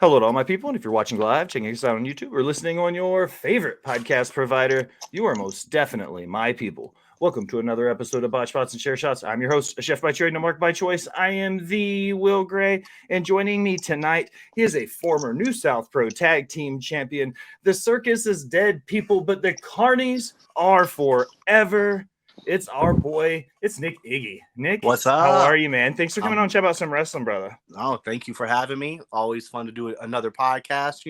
Hello to all my people, and if you're watching live, checking us out on YouTube, or listening on your favorite podcast provider, you are most definitely my people. Welcome to another episode of Botched Spots and Share Shots. I'm your host, a chef by trade, no mark by choice. I am the Will Gray, and joining me tonight, he is a former New South Pro Tag Team Champion. The Circus is dead, people, but the Carnies are forever. It's our boy. It's Nick Iggy. Nick, What's how are up? you, man? Thanks for coming on and chat about some wrestling, brother. Oh, thank you for having me. Always fun to do another podcast.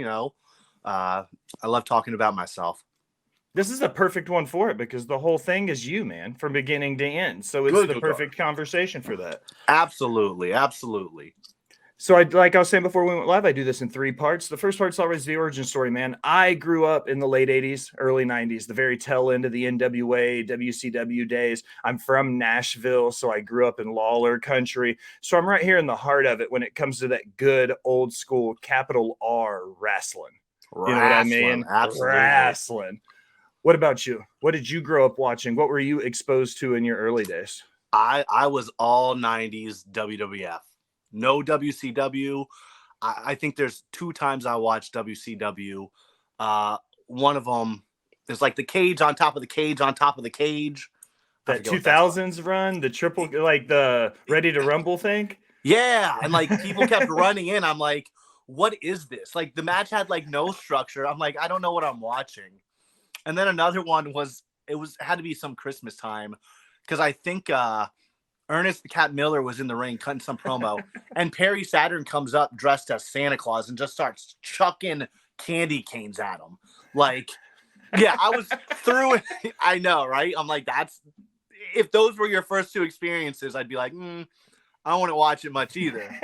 I love talking about myself. This is a perfect one for it because the whole thing is you, man, from beginning to end. So it's Good, the good, perfect conversation for that. Absolutely. So like I was saying before we went live, I do this in three parts. The first part's always the origin story, man. I grew up in the late 80s, early 90s, the very tail end of the NWA, WCW days. I'm from Nashville, so I grew up in Lawler country. So I'm right here in the heart of it when it comes to that good old school capital R wrestling. You know what I mean? Absolutely. Wrestling. What about you? What did you grow up watching? What were you exposed to in your early days? I was all 90s WWF. No WCW. I think there's two times I watched WCW. One of them is like the cage on top of the cage on top of the cage. That 2000s run, the triple, like the Ready to Rumble thing? Yeah, and like people kept running in. I'm like, what is this? Like the match had like no structure. I'm like, I don't know what I'm watching. And then another one had to be some Christmas time because I think Ernest the Cat Miller was in the ring cutting some promo, and Perry Saturn comes up dressed as Santa Claus and just starts chucking candy canes at him. Like, yeah, I was through it. I know, right? I'm like, if those were your first two experiences, I'd be like, I don't want to watch it much either.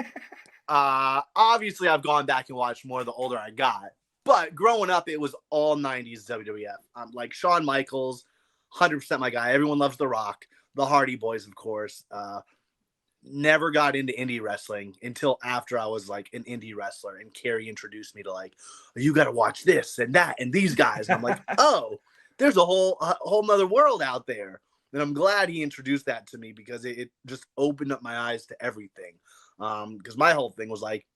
Obviously, I've gone back and watched more the older I got. But growing up, it was all 90s WWF. Like Shawn Michaels, 100% my guy. Everyone loves The Rock. The Hardy Boys, of course. Never got into indie wrestling until after I was like an indie wrestler. And Carrie introduced me to like, you got to watch this and that and these guys. And I'm like, oh, there's a whole nother world out there. And I'm glad he introduced that to me because it just opened up my eyes to everything. Because my whole thing was like,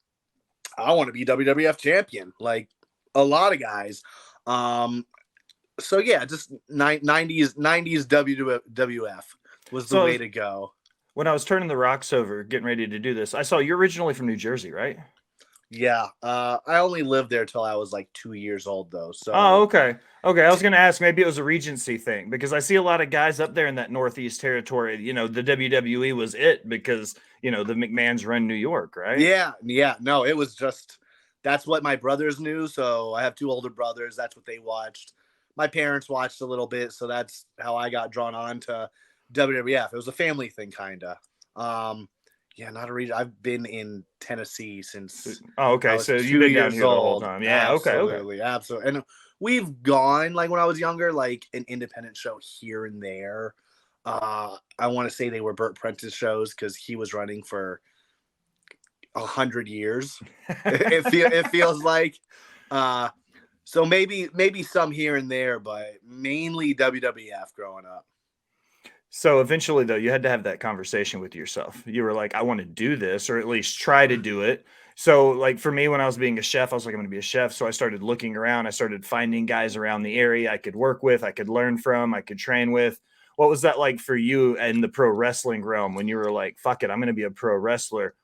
I want to be WWF champion. Like, a lot of guys. So yeah, just 90s WWF was the way to go. When I was turning the rocks over, getting ready to do this, I saw you're originally from New Jersey, right? Yeah. I only lived there till I was like 2 years old though. So okay. I was gonna ask, maybe it was a Regency thing because I see a lot of guys up there in that Northeast territory. You know, the WWE was it because the McMahons run New York, right? Yeah. No, it was just that's what my brothers knew. So I have two older brothers. That's what they watched. My parents watched a little bit. So that's how I got drawn on to WWF. It was a family thing, kind of. Yeah, not a region. I've been in Tennessee since. Oh, okay. So you've been down here the whole time. Yeah, absolutely, absolutely. And we've gone, like when I was younger, like an independent show here and there. I want to say they were Burt Prentice shows because he was running for 100 years. It feels like. So maybe some here and there, but mainly WWF growing up. So eventually, though, you had to have that conversation with yourself. You were like, I want to do this, or at least try to do it. So, like, for me, when I was being a chef, I was like, I'm going to be a chef. So I started looking around. I started finding guys around the area I could work with, I could learn from, I could train with. What was that like for you in the pro wrestling realm when you were like, fuck it, I'm going to be a pro wrestler?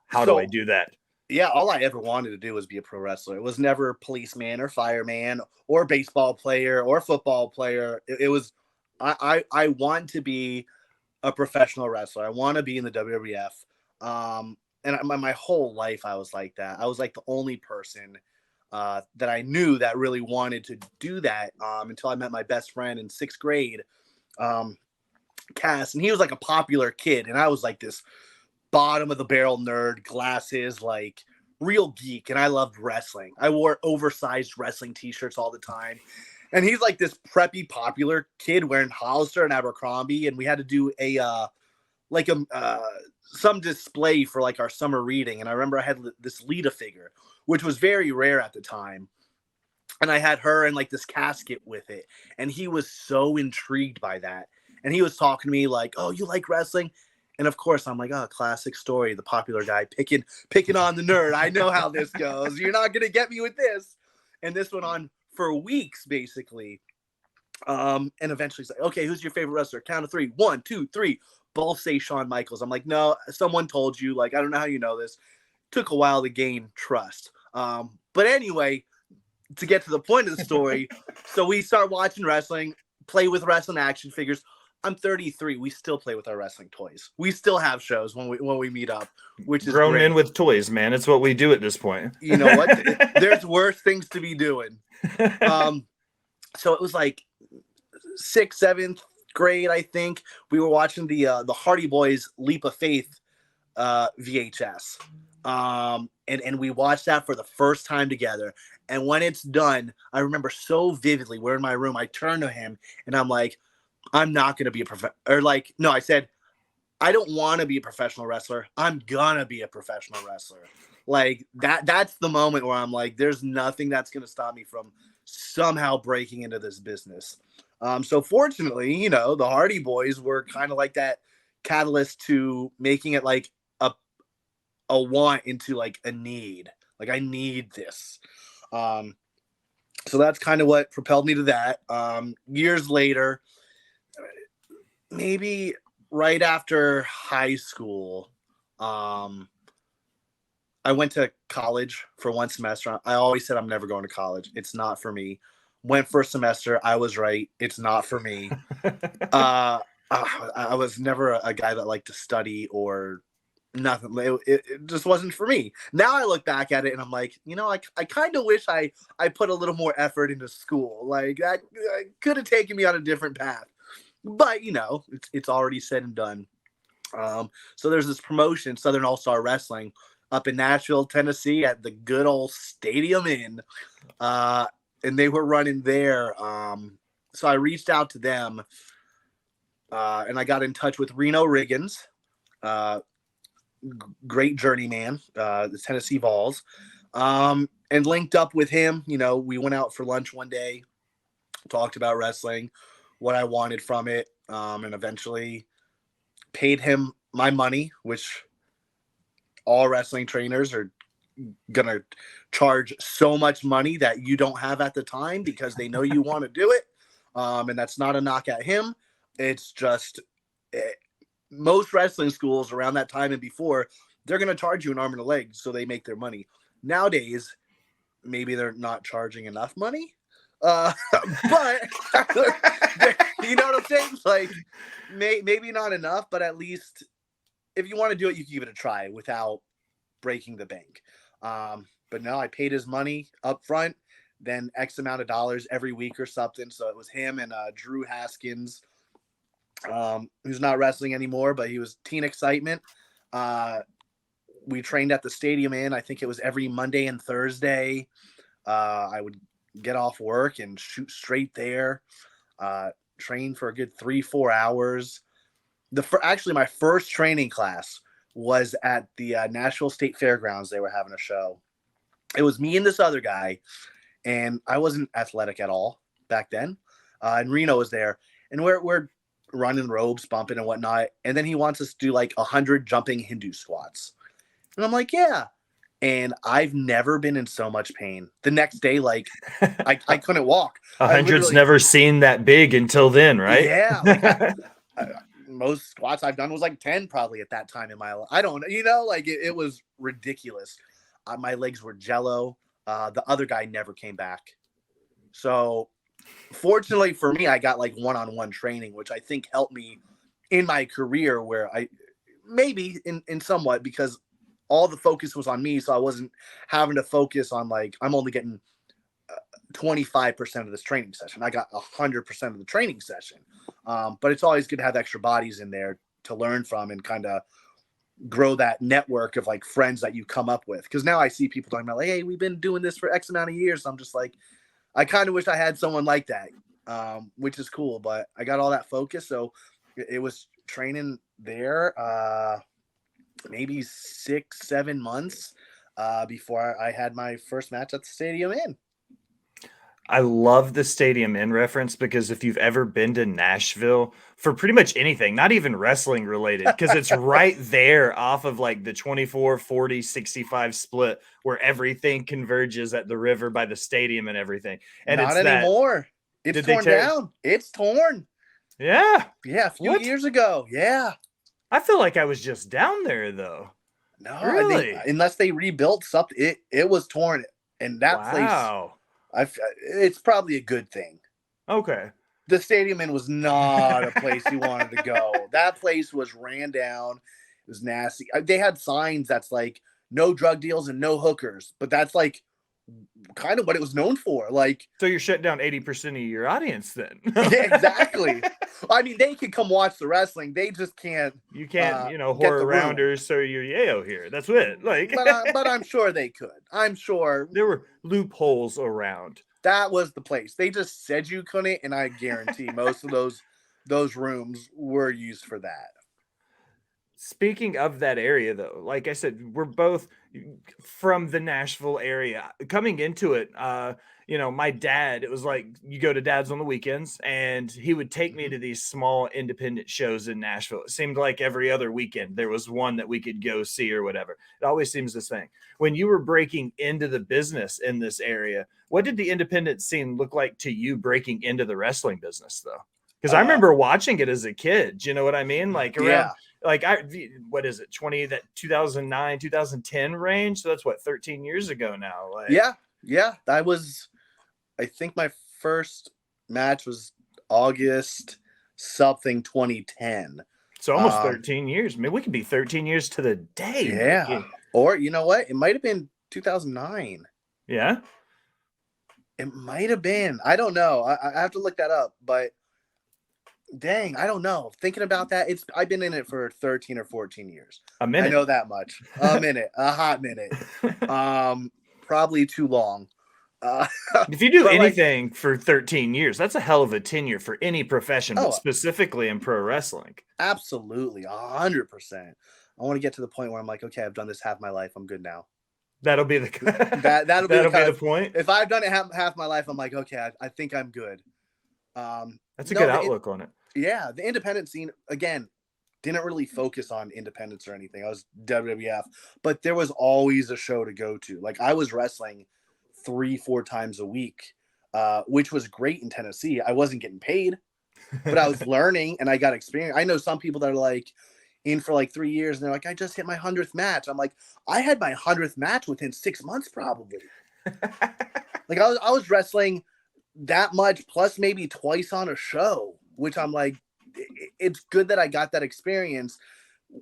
How do I do that? Yeah, all I ever wanted to do was be a pro wrestler. It was never policeman or fireman or baseball player or football player. It was I want to be a professional wrestler. I want to be in the WWF. And my whole life I was like that. I was like the only person that I knew that really wanted to do that until I met my best friend in 6th grade, Cass, and he was like a popular kid, and I was like this bottom of the barrel nerd, glasses, like real geek, and I loved wrestling. I wore oversized wrestling t-shirts all the time. And he's like this preppy, popular kid wearing Hollister and Abercrombie, and we had to do some display for like our summer reading. And I remember I had this Lita figure, which was very rare at the time. And I had her in like this casket with it, and he was so intrigued by that. And he was talking to me like, "Oh, you like wrestling?" And of course, I'm like, oh, classic story. The popular guy picking on the nerd. I know how this goes. You're not going to get me with this. And this went on for weeks, basically. And eventually he's like, okay, who's your favorite wrestler? Count of 3. 1, 2, 3. Both say Shawn Michaels. I'm like, no, someone told you. Like, I don't know how you know this. Took a while to gain trust. But anyway, to get to the point of the story, so we start watching wrestling, play with wrestling action figures. I'm 33. We still play with our wrestling toys. We still have shows when we meet up, which is grown great. men with toys, man. It's what we do at this point. You know what? There's worse things to be doing. So it was like 6th, 7th grade, I think. We were watching the Hardy Boys Leap of Faith VHS. And we watched that for the first time together. And when it's done, I remember so vividly, we're in my room, I turned to him and I'm like, I'm not going to be I said, I don't want to be a professional wrestler. I'm going to be a professional wrestler. Like that's the moment where I'm like, there's nothing that's going to stop me from somehow breaking into this business. So fortunately, you know, the Hardy Boys were kind of like that catalyst to making it like a want into like a need. Like I need this. So that's kind of what propelled me to that. Years later, maybe right after high school, I went to college for one semester. I always said I'm never going to college. It's not for me. Went for a semester. I was right. It's not for me. I was never a guy that liked to study or nothing. It just wasn't for me. Now I look back at it and I'm like, you know, I kind of wish I put a little more effort into school. Like that could have taken me on a different path. But, you know, it's already said and done. So there's this promotion, Southern All-Star Wrestling, up in Nashville, Tennessee at the good old Stadium Inn. And they were running there. So I reached out to them and I got in touch with Reno Riggins, great journeyman, the Tennessee Vols, and linked up with him. You know, we went out for lunch one day, talked about wrestling, what I wanted from it, and eventually paid him my money, which all wrestling trainers are gonna charge so much money that you don't have at the time because they know you want to do it. And that's not a knock at him. It's just most wrestling schools around that time and before, they're going to charge you an arm and a leg so they make their money. Nowadays, maybe they're not charging enough money. But you know what I'm saying? Like maybe not enough, but at least if you want to do it, you can give it a try without breaking the bank. But no, I paid his money up front, then X amount of dollars every week or something. So it was him and Drew Haskins, who's not wrestling anymore, but he was Teen Excitement. We trained at the Stadium Inn. I think it was every Monday and Thursday. I would get off work and shoot straight there, train for a good 3-4 hours. Actually, my first training class was at the Nashville State Fairgrounds. They were having a show. It was me and this other guy, and I wasn't athletic at all back then. And Reno was there, and we're running ropes, bumping and whatnot. And then he wants us to do like 100 jumping Hindu squats. And I'm like, yeah. And I've never been in so much pain. The next day, like I couldn't walk. 100's never seen that big until then, right? Yeah. Like most squats I've done was like 10 probably at that time in my life. I don't know, you know, like it was ridiculous. My legs were jello. The other guy never came back. So fortunately for me, I got like one-on-one training, which I think helped me in my career where I maybe in somewhat because all the focus was on me. So I wasn't having to focus on like, I'm only getting 25% of this training session. I got 100% of the training session. But it's always good to have extra bodies in there to learn from and kind of grow that network of like friends that you come up with. Cause now I see people talking about like, hey, we've been doing this for X amount of years. So I'm just like, I kind of wish I had someone like that, which is cool, but I got all that focus. So it was training there maybe 6-7 months before I had my first match at the Stadium Inn. I love the Stadium Inn reference because if you've ever been to Nashville for pretty much anything, not even wrestling related, because it's right there off of like the 24, 40, 65 split where everything converges at the river by the stadium and everything. And Not it's that. anymore. It's Did they torn tear? down. It's torn. Yeah. Yeah, a few What? years ago. Yeah. I feel like I was just down there though. No, I think Really? unless they rebuilt something, it was torn. And that place, Wow. it's probably a good thing. Okay. The Stadium Inn was not a place you wanted to go. That place was ran down. It was nasty. They had signs that's like no drug deals and no hookers, but that's like kind of what it was known for. Like, So you're shutting down 80% of your audience then. yeah, exactly. I mean, they can come watch the wrestling. They just can't. You can't, Get horror the room. rounders, so you're yayo here. That's it. Like, But I'm sure they could. I'm sure there were loopholes around. that was the place. They just said you couldn't, and I guarantee most of those rooms were used for that. Speaking of that area, though, like I said, we're both from the Nashville area. Coming into it, my dad, it was like you go to dad's on the weekends, and he would take me to these small independent shows in Nashville. It seemed like every other weekend there was one that we could go see or whatever. It always seems this thing. When you were breaking into the business in this area, what did the independent scene look like to you breaking into the wrestling business, though? Because I remember watching it as a kid. You know what I mean? Like around, what is it? 2009, 2010 range. So that's what, 13 years ago now. Like, yeah. I think my first match was August something 2010. So almost 13 years. Maybe we could be 13 years to the day. Yeah. Maybe. Or you know what? It might have been 2009. Yeah. It might have been. I don't know. I have to look that up, but dang, I don't know. Thinking about that, I've been in it for 13 or 14 years. A minute. I know that much. A minute. A hot minute. Probably too long. If you do anything for 13 years, that's a hell of a tenure for any profession, but specifically in pro wrestling. Absolutely. 100%. I want to get to the point where I'm like, okay, I've done this half my life. I'm good now. That'll be the that'll be the point. If I've done it half my life, I'm like, okay, I think I'm good. That's a good outlook on it. Yeah, the independent scene, again, didn't really focus on independence or anything. I was WWF, but there was always a show to go to. Like, I was wrestling 3-4 times a week, which was great in Tennessee. I wasn't getting paid, but I was learning and I got experience. I know some people that are like in for like 3 years and they're like, I just hit my 100th match. I'm like, I had my 100th match within 6 months, probably. Like, I was wrestling that much plus maybe twice on a show, which I'm like, it's good that I got that experience,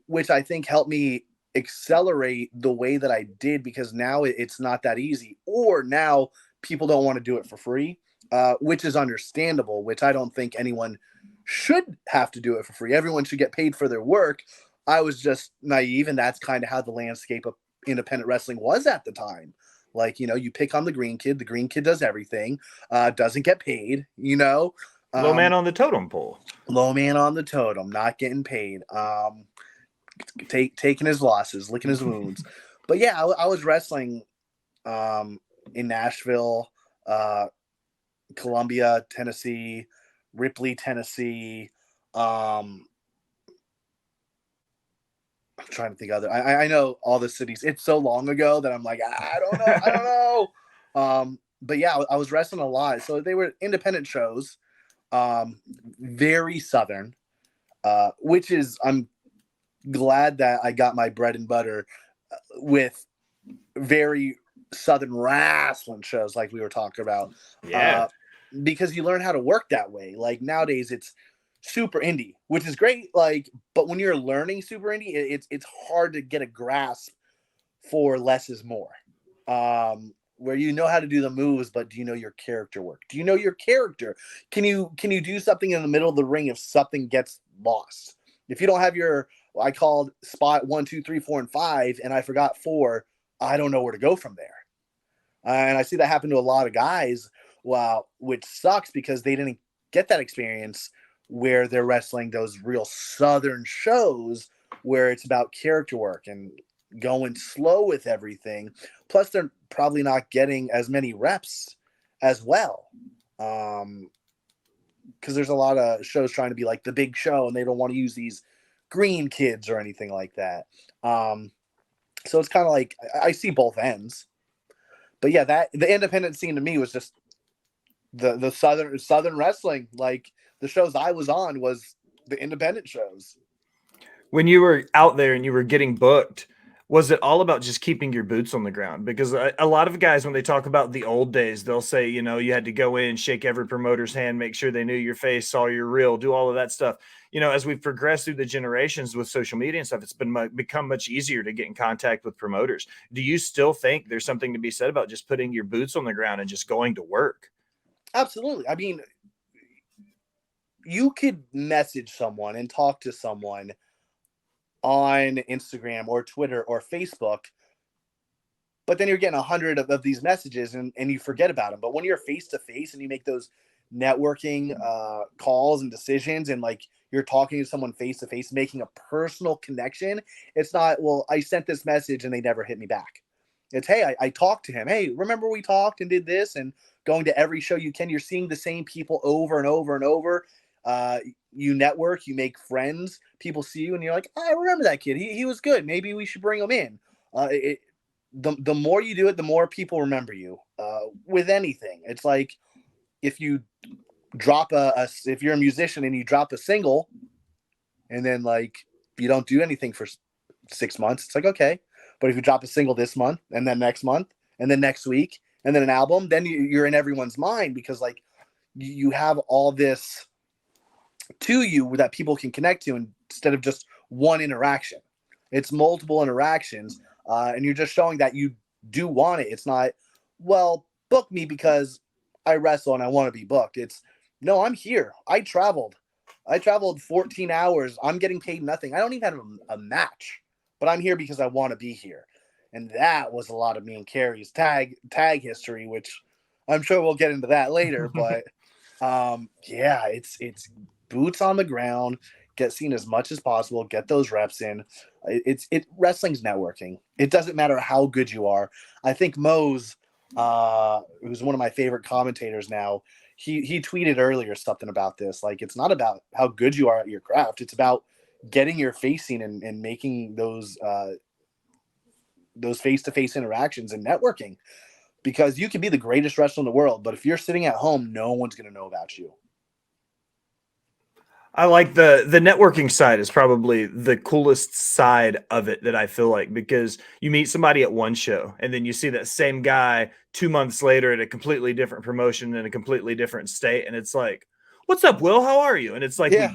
which I think helped me accelerate the way that I did, because now it's not that easy, or now people don't want to do it for free, which is understandable, which I don't think anyone should have to do it for free. Everyone should get paid for their work. I was just naive, and that's kind of how the landscape of independent wrestling was at the time. Like, you pick on the green kid does everything, doesn't get paid, Low man on the totem pole. Low man on the totem, not getting paid. Taking his losses, licking his wounds. But yeah, I was wrestling in Nashville, Columbia, Tennessee, Ripley, Tennessee. I'm trying to think of other. I know all the cities. It's so long ago that I'm like, I don't know. But yeah, I was wrestling a lot. So they were independent shows. Very Southern, which is, I'm glad that I got my bread and butter with very Southern wrestling shows like we were talking about. Yeah. Because you learn how to work that way. Like, nowadays it's super indie, which is great. Like, but when you're learning super indie, it's hard to get a grasp for less is more. Where you know how to do the moves, but do you know your character work? Do you know your character? Can you do something in the middle of the ring if something gets lost? If you don't have I called spot 1, 2, 3, 4, and 5, and I forgot 4, I don't know where to go from there. And I see that happen to a lot of guys, which sucks because they didn't get that experience where they're wrestling those real Southern shows where it's about character work and going slow with everything. Plus, they're probably not getting as many reps as well. Because there's a lot of shows trying to be like the big show, and they don't want to use these green kids or anything like that. So it's kind of like I see both ends. But yeah, that the independent scene to me was just the southern wrestling. Like the shows I was on was the independent shows. When you were out there and you were getting booked, was it all about just keeping your boots on the ground? Because a lot of guys, when they talk about the old days, they'll say, you know, you had to go in, shake every promoter's hand, make sure they knew your face, saw your reel, do all of that stuff. You know, as we've progressed through the generations with social media and stuff, it's become much easier to get in contact with promoters. Do you still think there's something to be said about just putting your boots on the ground and just going to work? Absolutely. I mean, you could message someone and talk to someone on Instagram or Twitter or Facebook, but then you're getting 100 of these messages and you forget about them. But when you're face to face and you make those networking calls and decisions, and like you're talking to someone face to face, making a personal connection, it's not, well, I sent this message and they never hit me back. It's, hey, I talked to him. Hey, remember we talked and did this, and going to every show you can. You're seeing the same people over and over and over. You network, you make friends. People see you and you're like, I remember that kid. He was good. Maybe we should bring him in. The more you do it, the more people remember you. With anything, it's like if you drop if you're a musician and you drop a single, and then like you don't do anything for 6 months, it's like, okay. But if you drop a single this month, and then next month, and then next week, and then an album, then you're in everyone's mind, because like you have all this to you that people can connect to, instead of just one interaction. It's multiple interactions, and you're just showing that you do want it. It's not, well, book me because I wrestle and I want to be booked. It's, no, I'm here. I traveled 14 hours. I'm getting paid nothing. I don't even have a match, but I'm here because I want to be here. And that was a lot of me and Carrie's tag history, which I'm sure we'll get into that later. But yeah, it's boots on the ground, get seen as much as possible, get those reps in. Wrestling's networking. It doesn't matter how good you are. I think Mose, who's one of my favorite commentators now, he tweeted earlier something about this. Like, it's not about how good you are at your craft. It's about getting your face seen and making those face-to-face interactions and networking. Because you can be the greatest wrestler in the world, but if you're sitting at home, no one's going to know about you. I like the networking side is probably the coolest side of it, that I feel like, because you meet somebody at one show and then you see that same guy 2 months later at a completely different promotion in a completely different state, and it's like, "What's up, Will? How are you?" And it's like, Yeah,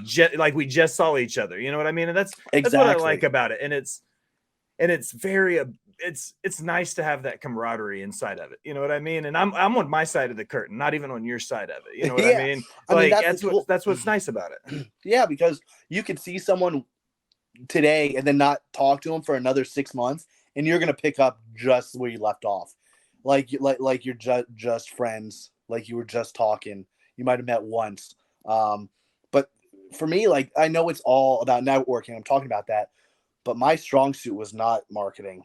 we just saw each other. You know what I mean? And that's exactly what I like about it. And it's very it's nice to have that camaraderie inside of it. You know what I mean? And I'm on my side of the curtain, not even on your side of it. You know what I mean? I mean, Like, that's that's what's nice about it. Yeah, because you could see someone today and then not talk to them for another 6 months, and you're gonna pick up just where you left off. Like you're just friends, like you were just talking. You might have met once. But for me, like, I know it's all about networking. I'm talking about that, but my strong suit was not marketing.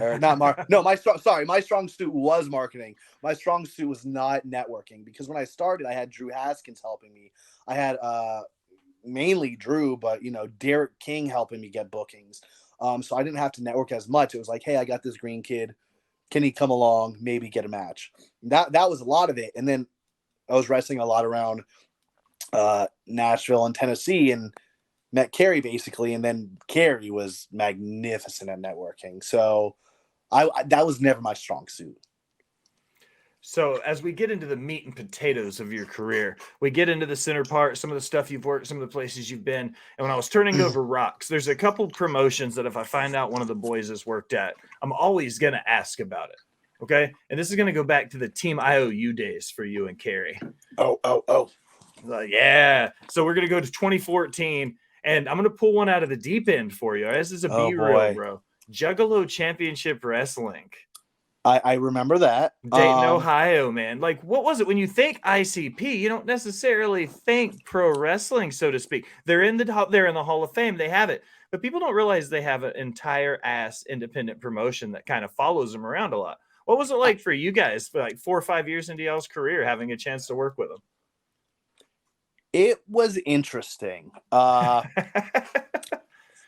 Or not no, my strong suit was marketing. My strong suit was not networking, because when I started, I had Drew Haskins helping me. I had mainly Drew, but Derek King helping me get bookings. So I didn't have to network as much. It was like, hey, I got this green kid. Can he come along? Maybe get a match. That was a lot of it. And then I was wrestling a lot around Nashville and Tennessee, and met Carrie basically. And then Carrie was magnificent at networking. So that was never my strong suit. So as we get into the meat and potatoes of your career, we get into the center part, some of the stuff you've worked, some of the places you've been. And when I was turning over rocks, there's a couple promotions that if I find out one of the boys has worked at, I'm always going to ask about it. Okay. And this is going to go back to the Team IOU days for you and Carrie. Oh. Yeah. So we're going to go to 2014, and I'm going to pull one out of the deep end for you. This is a B-Real, bro. Juggalo Championship Wrestling. I remember that. Dayton, Ohio, man. Like, what was it? When you think ICP, you don't necessarily think pro wrestling, so to speak. They're in the Hall of Fame. They have it. But people don't realize they have an entire ass independent promotion that kind of follows them around a lot. What was it like for you guys for like 4 or 5 years into y'all's career having a chance to work with him? It was interesting. That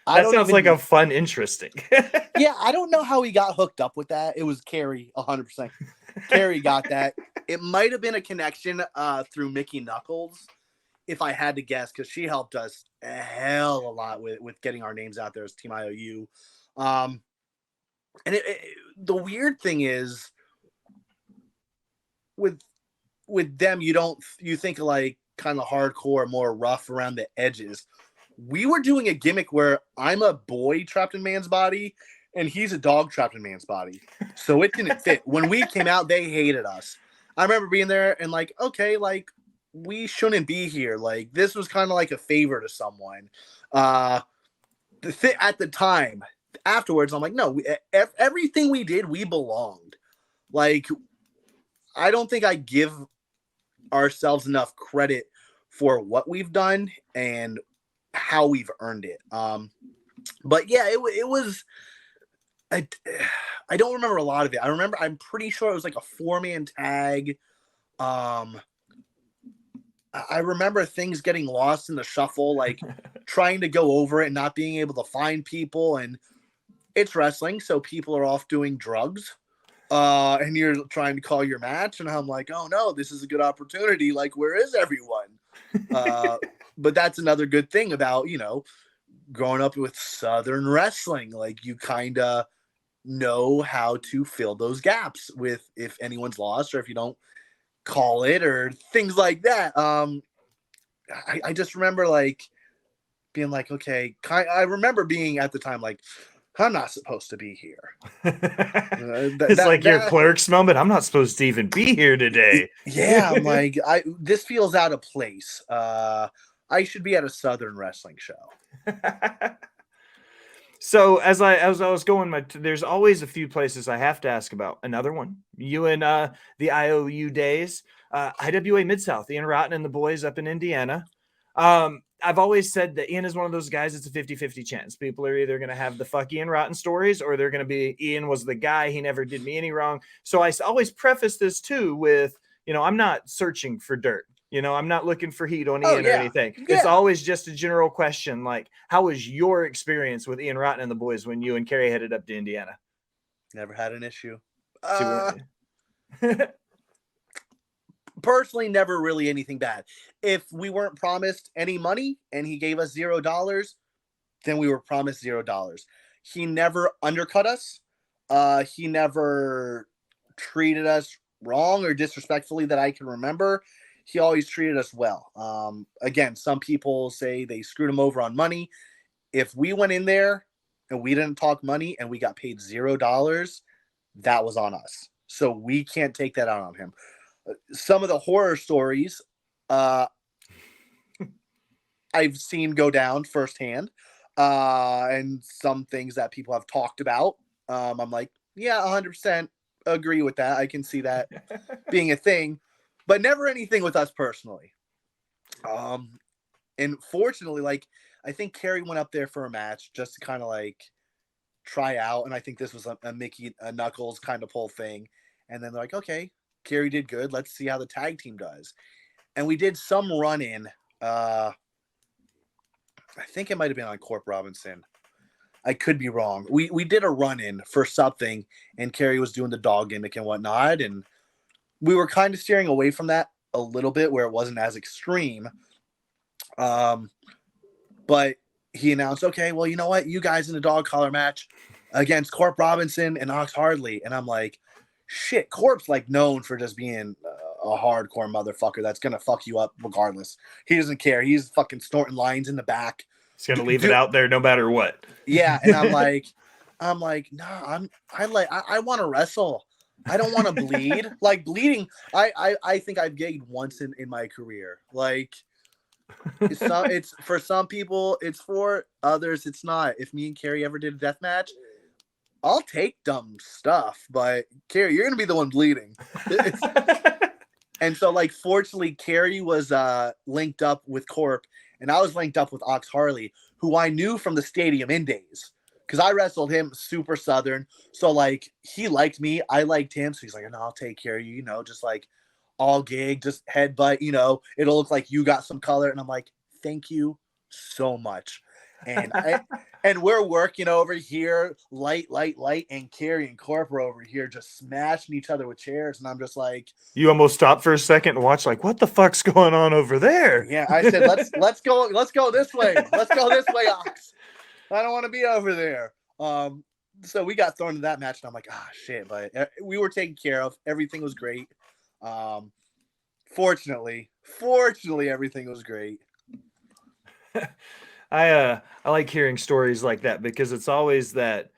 sounds like a fun, interesting. Yeah, I don't know how he got hooked up with that. It was Carrie, 100%. Carrie got that. It might have been a connection through Mickey Knuckles, if I had to guess, because she helped us a hell a lot with getting our names out there as Team IOU. And the weird thing is, with them, you think like kind of hardcore, more rough around the edges. We were doing a gimmick where I'm a boy trapped in man's body and he's a dog trapped in man's body. So it didn't fit. When we came out, they hated us. I remember being there and like, okay, like we shouldn't be here. Like this was kind of like a favor to someone. At the time, afterwards, I'm like, no, everything we did, we belonged. Like, I don't think I give ourselves enough credit for what we've done and how we've earned it. But yeah, it was. I don't remember a lot of it. I'm pretty sure it was like a 4-man tag. I remember things getting lost in the shuffle, like trying to go over it and not being able to find people. And it's wrestling, so people are off doing drugs. And you're trying to call your match, and I'm like, oh no, this is a good opportunity. Like, where is everyone? But that's another good thing about, growing up with Southern wrestling. Like, you kind of know how to fill those gaps with if anyone's lost or if you don't call it or things like that. I just remember like being like, okay, I remember being at the time like, I'm not supposed to be here. It's like your Clerks moment. I'm not supposed to even be here today. Yeah, I'm like, this feels out of place. I should be at a Southern wrestling show. So as I was going, there's always a few places I have to ask about. Another one, you and the IOU days, IWA Mid-South, Ian Rotten and the boys up in Indiana. I've always said that Ian is one of those guys. It's a 50-50 chance. People are either going to have the fuck Ian Rotten stories, or they're going to be Ian was the guy. He never did me any wrong. So I always preface this too with, I'm not searching for dirt. I'm not looking for heat on Ian or anything. Yeah. It's always just a general question. Like, how was your experience with Ian Rotten and the boys when you and Carrie headed up to Indiana? Never had an issue. Personally, never really anything bad. If we weren't promised any money and he gave us $0, then we were promised $0. He never undercut us. He never treated us wrong or disrespectfully that I can remember. He always treated us well. Again, some people say they screwed him over on money. If we went in there and we didn't talk money and we got paid $0, that was on us. So we can't take that out on him. Some of the horror stories I've seen go down firsthand, and some things that people have talked about. I'm like, yeah, 100% agree with that. I can see that being a thing, but never anything with us personally. And fortunately, like, I think Carrie went up there for a match just to kind of like try out. And I think this was a Mickey Knuckles kind of pull thing. And then they're like, okay, Carrie did good. Let's see how the tag team does. And we did some run in. I think it might have been on Corp Robinson. I could be wrong. We did a run in for something, and Carrie was doing the dog gimmick and whatnot. And we were kind of steering away from that a little bit where it wasn't as extreme. But he announced, okay, well, you know what? You guys in a dog collar match against Corp Robinson and Ox Hardley. And I'm like, shit, Corp's like known for just being a hardcore motherfucker that's gonna fuck you up regardless. He doesn't care. He's fucking snorting lines in the back. He's gonna leave it out there no matter what. Yeah, and I'm like, nah, I want to wrestle. I don't want to bleed. Like bleeding, I think I've gagged once in my career. Like it's for some people, it's for others, it's not. If me and Carrie ever did a death match, I'll take dumb stuff, but Carrie, you're gonna be the one bleeding. And so, like, fortunately, Carrie was linked up with Corp, and I was linked up with Ox Harley, who I knew from the Stadium Indies. because I wrestled him super Southern. So like he liked me, I liked him. So he's like, no, I'll take care of you, just like all gig, just headbutt, it'll look like you got some color. And I'm like, thank you so much. And we're working over here, light, and Carrie and Corpora over here just smashing each other with chairs. And I'm just like, you almost stopped for a second and watched like, what the fuck's going on over there? Yeah, I said, let's go this way. Let's go this way, Ox. I don't want to be over there. So we got thrown into that match, and I'm like, shit. But we were taken care of. Everything was great. Fortunately, everything was great. I like hearing stories like that because it's always that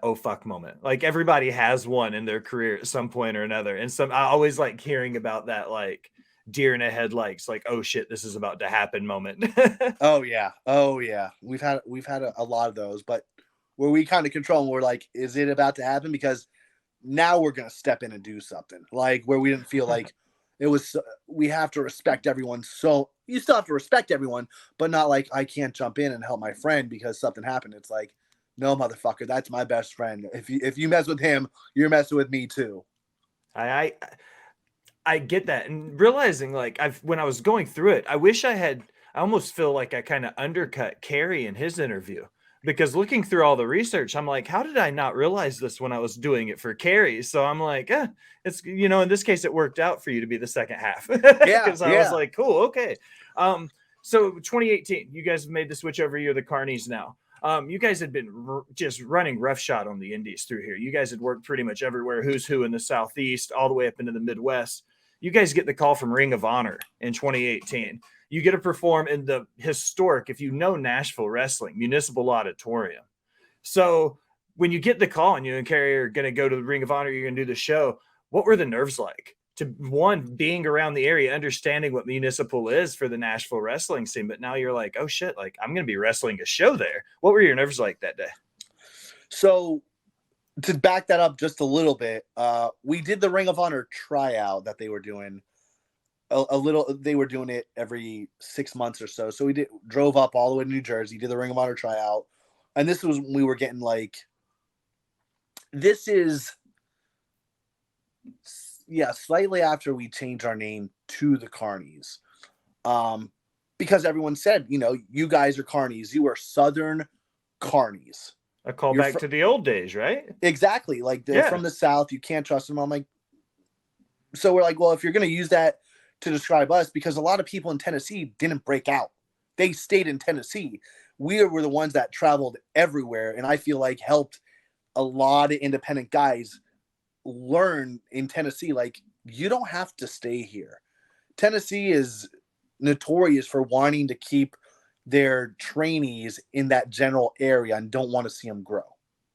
oh fuck moment. Like everybody has one in their career at some point or another. And I always like hearing about that like deer in the headlights, like, oh shit, this is about to happen moment. Oh yeah. We've had a lot of those, but where we kind of control and we're like, is it about to happen? Because now we're gonna step in and do something. Like where we didn't feel like it was, we have to respect everyone. So you still have to respect everyone, but not like I can't jump in and help my friend because something happened. It's like, no, motherfucker, that's my best friend. If you mess with him, you're messing with me too. I get that, and realizing like when I was going through it, I almost feel like I kind of undercut Carrie in his interview. Because looking through all the research, I'm like, how did I not realize this when I was doing it for Carrie? So I'm like, it's, in this case, it worked out for you to be the second half. Because I was like, cool, okay. So 2018, you guys have made the switch over. You're the Carnies now. You guys had been just running roughshod on the indies through here. You guys had worked pretty much everywhere, who's who in the Southeast, all the way up into the Midwest. You guys get the call from Ring of Honor in 2018. You get to perform in the historic, if you know Nashville wrestling, Municipal Auditorium. So when you get the call and you and Carrie are going to go to the Ring of Honor, you're going to do the show. What were the nerves like? To one, being around the area, understanding what Municipal is for the Nashville wrestling scene, but now you're like, oh shit, like I'm going to be wrestling a show there. What were your nerves like that day? So to back that up just a little bit, we did the Ring of Honor tryout that they were doing. They were doing it every 6 months or so. So we drove up all the way to New Jersey, did the Ring of Honor tryout. And this was when we were getting like, slightly after we changed our name to the Carnies. Because everyone said, you guys are Carnies. You are Southern Carnies. A callback to the old days, right? Exactly. Like they're from the South. You can't trust them. I'm like, so we're like, well, if you're going to use that to describe us, because a lot of people in Tennessee didn't break out. They stayed in Tennessee. We were the ones that traveled everywhere. And I feel like helped a lot of independent guys learn in Tennessee. Like, you don't have to stay here. Tennessee is notorious for wanting to keep their trainees in that general area and don't want to see them grow,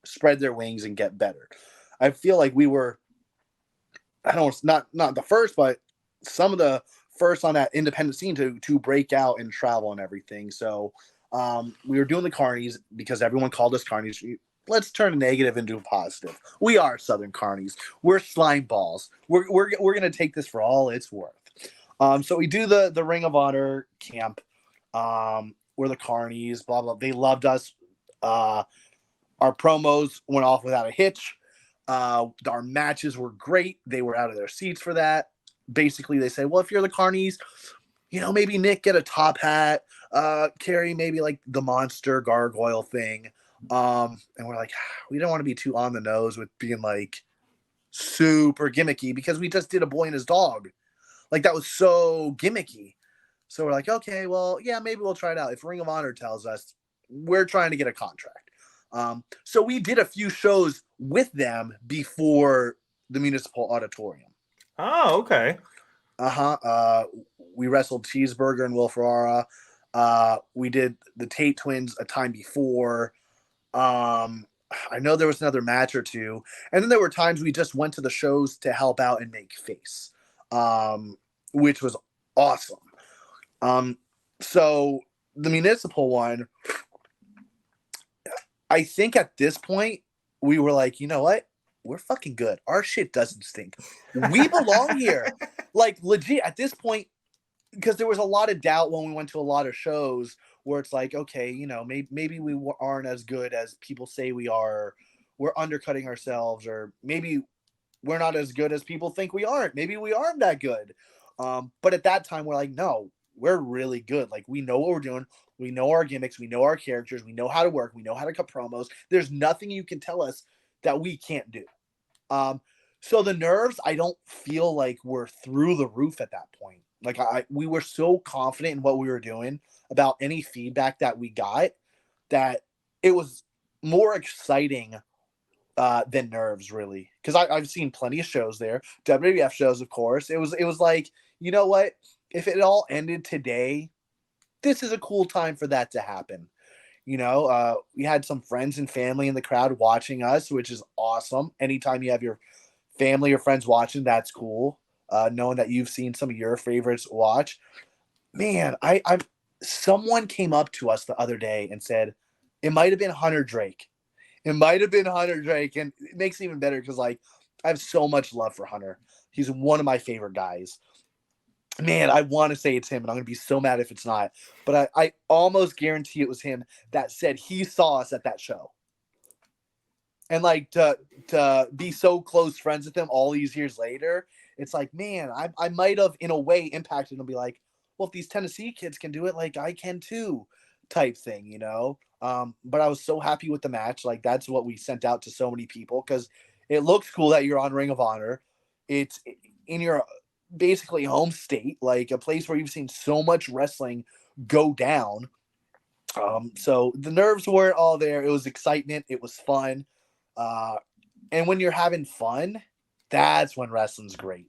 spread their wings and get better. I feel like we were, not the first, but some of the first on that independent scene to break out and travel and everything. So we were doing the Carnies because everyone called us Carnies. Let's turn a negative into a positive. We are Southern Carnies. We're slime balls. We're gonna take this for all it's worth. So we do the Ring of Honor camp. We're the Carnies. Blah blah. They loved us. Our promos went off without a hitch. Our matches were great. They were out of their seats for that. Basically, they say, well, if you're the Carnies, maybe Nick get a top hat. Carrie maybe like the monster gargoyle thing. And we're like, we don't want to be too on the nose with being like super gimmicky because we just did a boy and his dog. Like that was so gimmicky. So we're like, okay, well, yeah, maybe we'll try it out. If Ring of Honor tells us we're trying to get a contract. So we did a few shows with them before the Municipal Auditorium. Oh, okay. We wrestled Cheeseburger and Will Ferrara. We did the Tate twins a time before. I know there was another match or two. And then there were times we just went to the shows to help out and make face, which was awesome. So the Municipal one, I think at this point we were like, you know what? We're fucking good. Our shit doesn't stink. We belong here. Like legit at this point, because there was a lot of doubt when we went to a lot of shows where it's like, okay, maybe we aren't as good as people say we are. We're undercutting ourselves, or maybe we're not as good as people think we aren't. Maybe we aren't that good. But at that time, we're like, no, we're really good. Like, we know what we're doing. We know our gimmicks. We know our characters. We know how to work. We know how to cut promos. There's nothing you can tell us that we can't do. So the nerves, I don't feel like we're through the roof at that point. Like, we were so confident in what we were doing about any feedback that we got that it was more exciting than nerves, really, because I've seen plenty of shows there, WWF shows, of course. It was like, you know what? If it all ended today, this is a cool time for that to happen. We had some friends and family in the crowd watching us, which is awesome. Anytime you have your family or friends watching, that's cool. Knowing that you've seen some of your favorites watch, man, I someone came up to us the other day and said it might have been Hunter Drake. It might have been Hunter Drake, and it makes it even better because, like, I have so much love for Hunter. He's one of my favorite guys. Man, I want to say it's him, and I'm going to be so mad if it's not. But I almost guarantee it was him that said he saw us at that show. And, like, to be so close friends with him all these years later, it's like, man, I might have, in a way, impacted him and be like, well, if these Tennessee kids can do it, like, I can too, type thing, But I was so happy with the match. Like, that's what we sent out to so many people, because it looks cool that you're on Ring of Honor. It's in your basically home state, like a place where you've seen so much wrestling go down. So the nerves weren't all there. It was excitement. It was fun. And when you're having fun, that's when wrestling's great.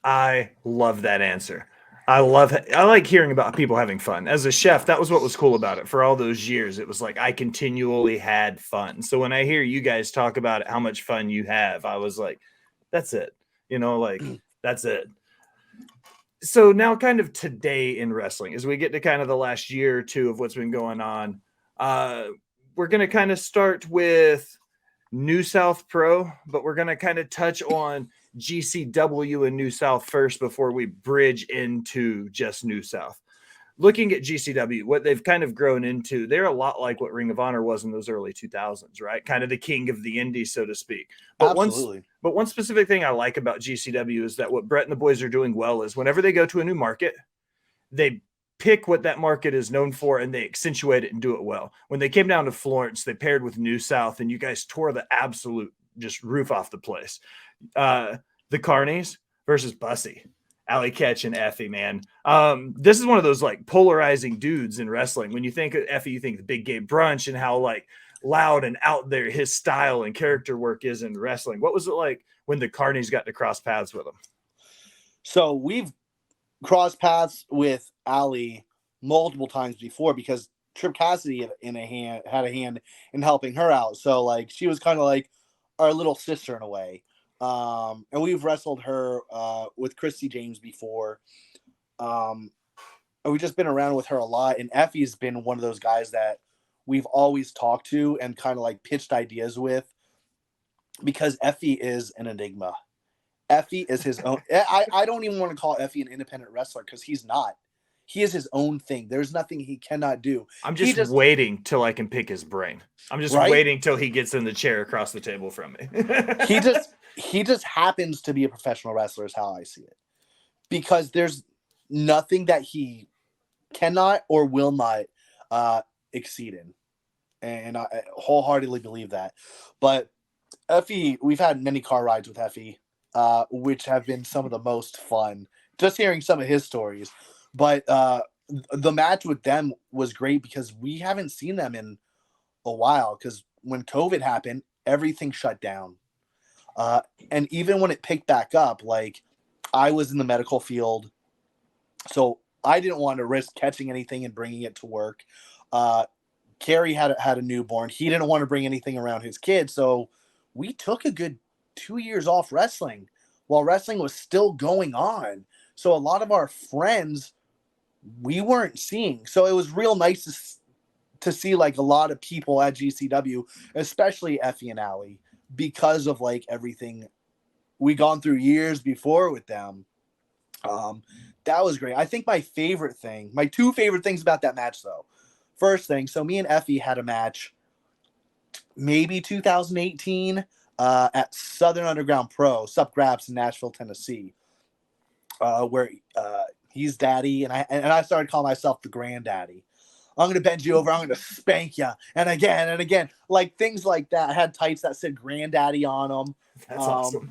I love that answer. I like hearing about people having fun. As a chef, that was what was cool about it. For all those years, it was like I continually had fun. So when I hear you guys talk about it, how much fun you have, I was like, that's it. Like, that's it. So now kind of today in wrestling, as we get to kind of the last year or two of what's been going on, we're going to kind of start with New South Pro, but we're going to kind of touch on GCW and New South first before we bridge into just New South. Looking at GCW, what they've kind of grown into, they're a lot like what Ring of Honor was in those early 2000s, right? Kind of the king of the indies, so to speak. But Absolutely. One specific thing I like about GCW is that what Brett and the boys are doing well is whenever they go to a new market, they pick what that market is known for and they accentuate it and do it well. When they came down to Florence, they paired with New South, and you guys tore the absolute just roof off the place. The Carnies versus Bussy. Alley Catch and Effie, man. This is one of those like polarizing dudes in wrestling. When you think of Effie, you think the Big Gay Brunch and how like loud and out there his style and character work is in wrestling. What was it like when the Carnies got to cross paths with him? So we've crossed paths with Allie multiple times before, because Trip Cassidy had a hand in helping her out. So like she was kind of like our little sister in a way. And we've wrestled her with Christy James before. And we've just been around with her a lot. And Effie's been one of those guys that we've always talked to and kind of like pitched ideas with, because Effie is an enigma. Effie is his own. I don't even want to call Effie an independent wrestler, because he's not. He is his own thing. There's nothing he cannot do. I'm just waiting till I can pick his brain. I'm just waiting till he gets in the chair across the table from me. he just happens to be a professional wrestler, is how I see it. Because there's nothing that he cannot or will not exceed in. And I wholeheartedly believe that. But Effie, we've had many car rides with Effie, which have been some of the most fun. Just hearing some of his stories. But the match with them was great because we haven't seen them in a while, because when COVID happened, everything shut down. And even when it picked back up, like, I was in the medical field, so I didn't want to risk catching anything and bringing it to work. Kerry had a newborn. He didn't want to bring anything around his kid, so we took a good 2 years off wrestling while wrestling was still going on. So a lot of our friends we weren't seeing. So it was real nice to see like a lot of people at GCW, especially Effie and Allie, because of like everything we gone through years before with them. That was great. I think my two favorite things about that match, though. First thing, so me and Effie had a match, maybe 2018, at Southern Underground Pro, Sup Graps in Nashville, Tennessee, where he's daddy, and I started calling myself the granddaddy. I'm gonna bend you over. I'm gonna spank you, and again, like things like that. I had tights that said granddaddy on them. That's awesome.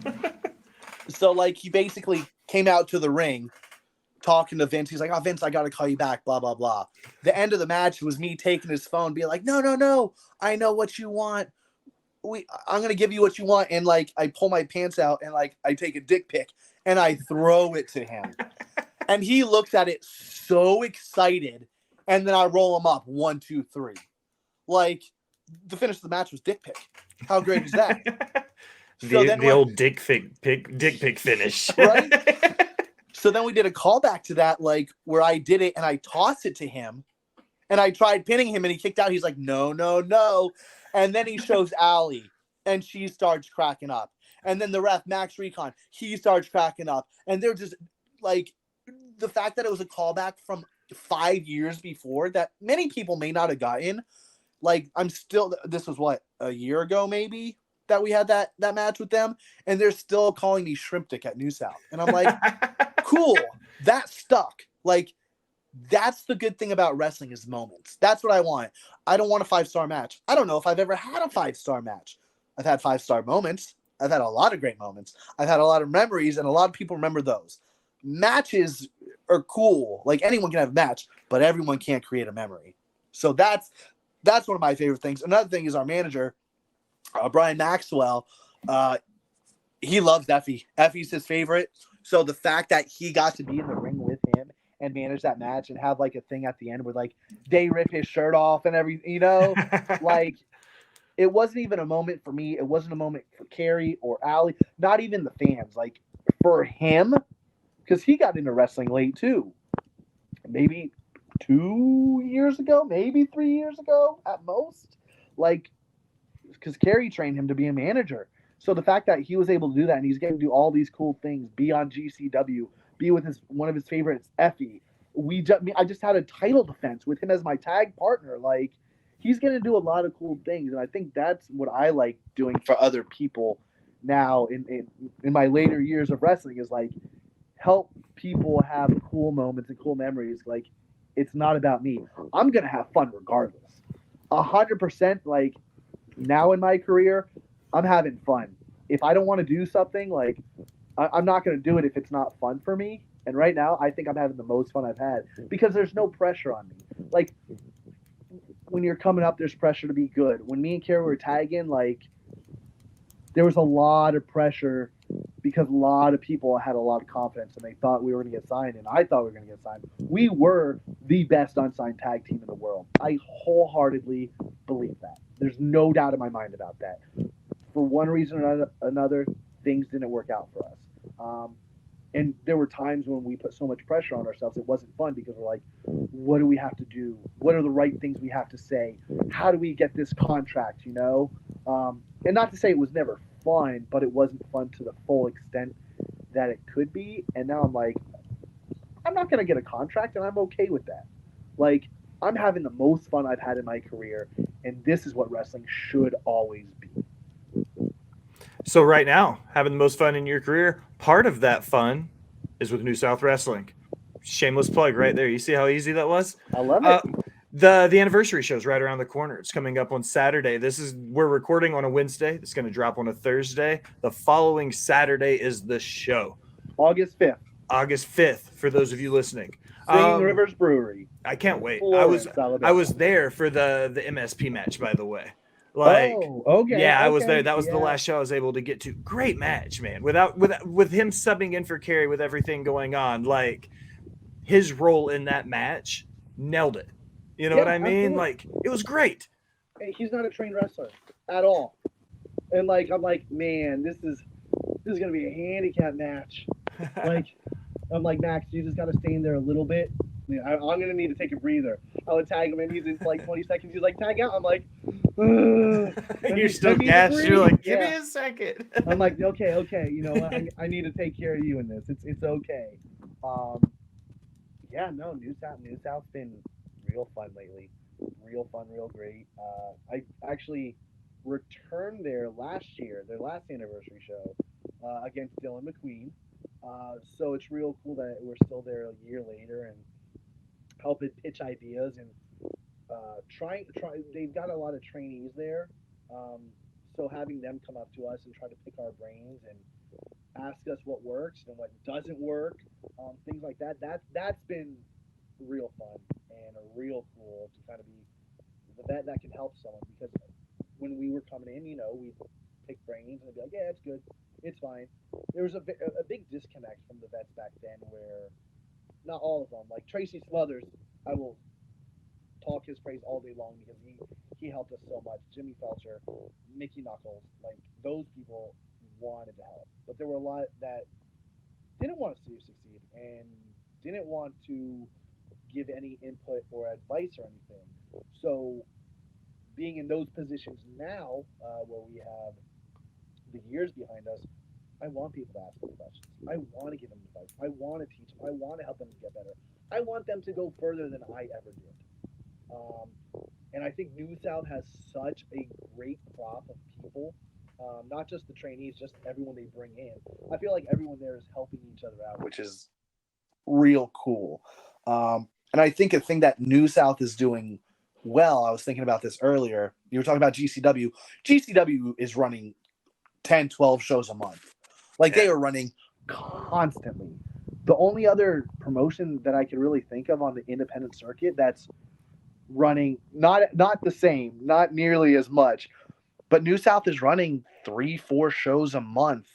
So like he basically came out to the ring talking to Vince. He's like, "Oh, Vince, I gotta call you back." Blah blah blah. The end of the match was me taking his phone, being like, "No, I know what you want. I'm gonna give you what you want." And like I pull my pants out and like I take a dick pic and I throw it to him, and he looks at it so excited. And then I roll him up 1, 2, 3. Like the finish of the match was dick pic. How great is that? The old dick pic finish, right? So then we did a callback to that, like where I did it and I tossed it to him, and I tried pinning him and he kicked out. He's like, no, and then he shows Allie and she starts cracking up, and then the ref Max Recon, he starts cracking up, and they're just like the fact that it was a callback from 5 years before that many people may not have gotten. Like this was what, a year ago maybe that we had that match with them, and they're still calling me Shrimp Dick at New South, and I'm like, cool, that stuck. Like that's the good thing about wrestling is moments. That's what I want. I don't want a 5-star match. I don't know if I've ever had a 5-star match. I've had 5-star moments. I've had a lot of great moments. I've had a lot of memories, and a lot of people remember those. Matches are cool. Like anyone can have a match, but everyone can't create a memory. So that's one of my favorite things. Another thing is our manager, Brian Maxwell. He loves Effie. Effie's his favorite. So the fact that he got to be in the ring with him and manage that match and have like a thing at the end where like they rip his shirt off and everything, like it wasn't even a moment for me. It wasn't a moment for Carrie or Allie, not even the fans. Like for him, because he got into wrestling late too. Maybe 2 years ago, maybe 3 years ago at most. Like, because Carrie trained him to be a manager. So the fact that he was able to do that and he's getting to do all these cool things, be on GCW, be with one of his favorites, Effie. I just had a title defense with him as my tag partner. Like, he's going to do a lot of cool things, and I think that's what I like doing for other people now in my later years of wrestling is like help people have cool moments and cool memories. Like, it's not about me. I'm going to have fun regardless. 100%, like, now in my career, I'm having fun. If I don't want to do something, like, I'm not going to do it if it's not fun for me. And right now, I think I'm having the most fun I've had because there's no pressure on me. Like, when you're coming up, there's pressure to be good. When me and Kara were tagging, like, there was a lot of pressure because a lot of people had a lot of confidence and they thought we were going to get signed, and I thought we were going to get signed. We were the best unsigned tag team in the world. I wholeheartedly believe that. There's no doubt in my mind about that. For one reason or another, things didn't work out for us. And there were times when we put so much pressure on ourselves, it wasn't fun because we're like, what do we have to do? What are the right things we have to say? How do we get this contract, And not to say it was never fun, but it wasn't fun to the full extent that it could be. And now I'm like, I'm not going to get a contract, and I'm okay with that. Like, I'm having the most fun I've had in my career, and this is what wrestling should always be. So right now, having the most fun in your career, part of that fun is with New South Wrestling. Shameless plug right there. You see how easy that was? I love it. The anniversary show is right around the corner. It's coming up on Saturday. We're recording on a Wednesday. It's going to drop on a Thursday. The following Saturday is the show. August 5th. August 5th, for those of you listening. Singing Rivers Brewery. I can't wait. Florence, I was there for the MSP match, by the way. Like, okay. Yeah, I was there. That was the last show I was able to get to. Great match, man. With him subbing in for Carrie with everything going on, like his role in that match nailed it. You know what I mean? Absolutely. Like, it was great. Hey, he's not a trained wrestler at all. And like, I'm like, man, this is gonna be a handicap match. Like, I'm like, Max, you just gotta stay in there a little bit. I'm gonna need to take a breather. I would tag him, and he's in like 20 seconds. He's like, tag out. I'm like, you're still gassed. You're like, give me a second. I'm like, okay. You know what? I need to take care of you in this. It's okay. Yeah, no, New South's been real fun lately. Real fun, real great. I actually returned there last year, their last anniversary show, against Dylan McQueen. So it's real cool that we're still there a year later and helping pitch ideas and try. They've got a lot of trainees there, um, so having them come up to us and try to pick our brains and ask us what works and what doesn't work, things like that. That's been real fun and a real cool to kind of be that can help someone because when we were coming in, we'd pick brains and be like, yeah, it's good, it's fine. There was a big disconnect from the vets back then where not all of them, like Tracy Smothers, I will talk his praise all day long because he helped us so much. Jimmy Felcher, Mickey Knuckles, like those people wanted to help, but there were a lot that didn't want to see you succeed and didn't want to give any input or advice or anything. So being in those positions now, where we have the years behind us, I want people to ask me questions. I want to give them advice. I want to teach them. I want to help them get better. I want them to go further than I ever did. Um, and I think New South has such a great crop of people, not just the trainees, just everyone they bring in. I feel like everyone there is helping each other out, which is real cool. And I think a thing that New South is doing well, I was thinking about this earlier. You were talking about GCW. GCW is running 10, 12 shows a month. Like they are running constantly. The only other promotion that I could really think of on the independent circuit that's running not the same, not nearly as much, but New South is running 3-4 shows a month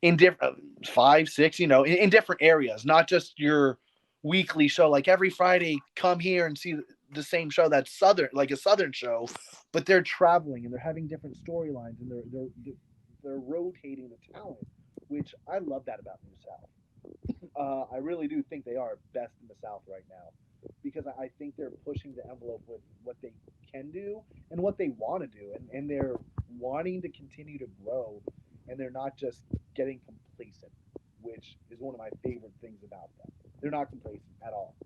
in different 5-6, in different areas, not just your weekly show. Like every Friday, come here and see the same show that's southern, like a southern show, but they're traveling and they're having different storylines and they're rotating the talent, which I love that about New South. I really do think they are best in the South right now because I think they're pushing the envelope with what they can do and what they want to do, and they're wanting to continue to grow, and they're not just getting complacent, which is one of my favorite things about them. They're not complacent at all.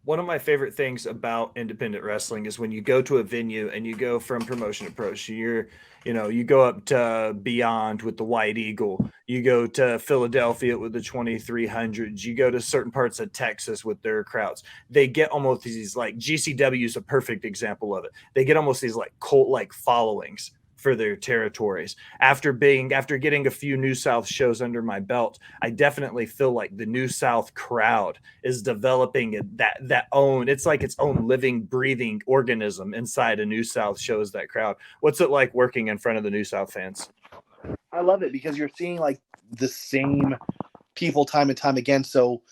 One of my favorite things about independent wrestling is when you go to a venue and you go from promotion to promotion. You go up to Beyond with the White Eagle. You go to Philadelphia with the 2300s. You go to certain parts of Texas with their crowds. They get almost these like GCW is a perfect example of it. They get almost these like cult-like followings for their territories. After getting a few New South shows under my belt, I definitely feel like the New South crowd is developing it's like its own living, breathing organism inside a New South shows that crowd. What's it like working in front of the New South fans? I love it because you're seeing like the same people time and time again. So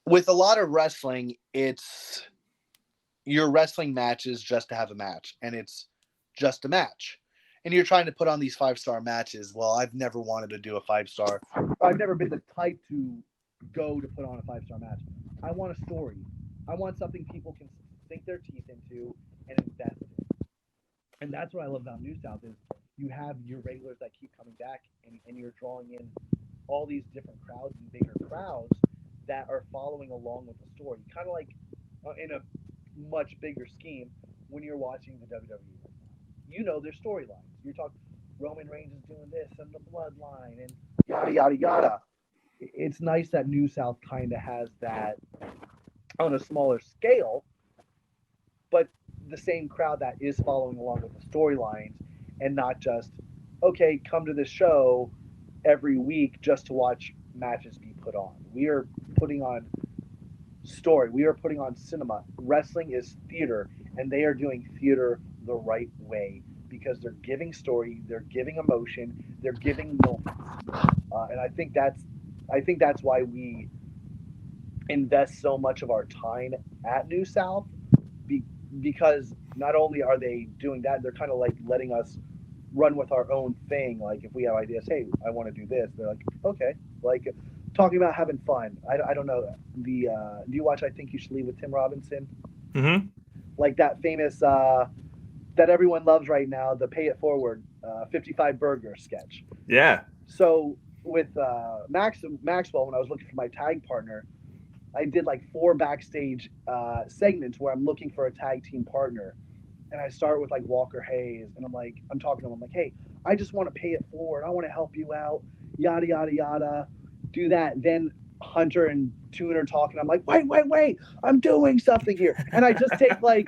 with a lot of wrestling, it's your wrestling matches just to have a match, and it's just a match. And you're trying to put on these 5-star matches. Well, I've never wanted to do a 5-star. I've never been the type to go to put on a 5-star match. I want a story. I want something people can sink their teeth into and invest in. And that's what I love about New South is you have your regulars that keep coming back, and you're drawing in all these different crowds and bigger crowds that are following along with the story. Kind of like in a much bigger scheme when you're watching the WWE. Their storylines. You're talking Roman Reigns is doing this and the bloodline and yada yada yada. It's nice that New South kind of has that on a smaller scale, but the same crowd that is following along with the storylines and not just okay, come to this show every week just to watch matches be put on. We are putting on story. We are putting on cinema. Wrestling is theater, and they are doing theater the right way because they're giving story, they're giving emotion, they're giving moments, and I think that's why we invest so much of our time at New South, because not only are they doing that, they're kind of like letting us run with our own thing. Like if we have ideas, hey, I want to do this, they're like, okay, like talking about having fun. I don't know do you watch I Think You Should Leave with Tim Robinson? Mm-hmm. Like that famous that everyone loves right now, the Pay It Forward 55 Burger sketch. Yeah. So with Maxwell, when I was looking for my tag partner, I did like 4 backstage segments where I'm looking for a tag team partner, and I start with like Walker Hayes, and I'm talking to him, I'm like, hey, I just want to pay it forward. I want to help you out, yada yada yada. Do that. Then Hunter and Tuner talking. I'm like, wait, I'm doing something here, and I just take like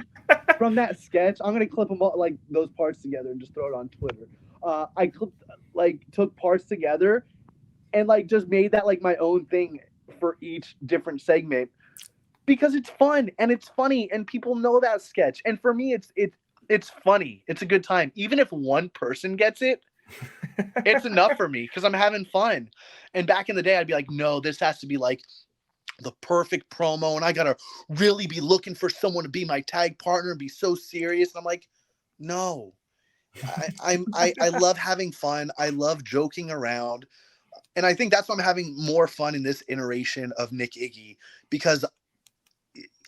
from that sketch. I'm gonna clip them all, like those parts together and just throw it on Twitter. I clipped like took parts together and like just made that like my own thing for each different segment because it's fun and it's funny and people know that sketch. And for me, it's funny. It's a good time. Even if one person gets it, it's enough for me because I'm having fun. And back in the day, I'd be like, no, this has to be like the perfect promo, and I gotta really be looking for someone to be my tag partner and be so serious. And I'm like, no, I love having fun. I love joking around. And I think that's why I'm having more fun in this iteration of Nick Iggy, because